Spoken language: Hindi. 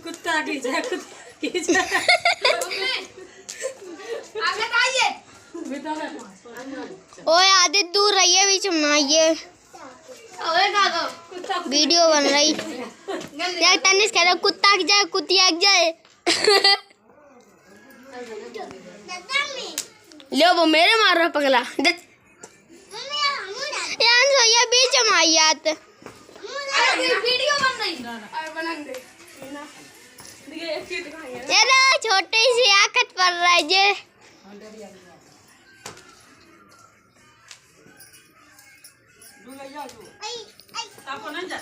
कुत्ता की जाए ओए आधे दूर रहिए बीच में आइए वीडियो बन रही यार तनिष कह रहा कुत्ता की जाए कुतिया की जाए ले वो मेरे मार रहा पगला यार ये बीच में आई यार वीडियो बन रही बनाएंगे यार छोटे से आकत पड़ रहा है जे आपको नहीं जा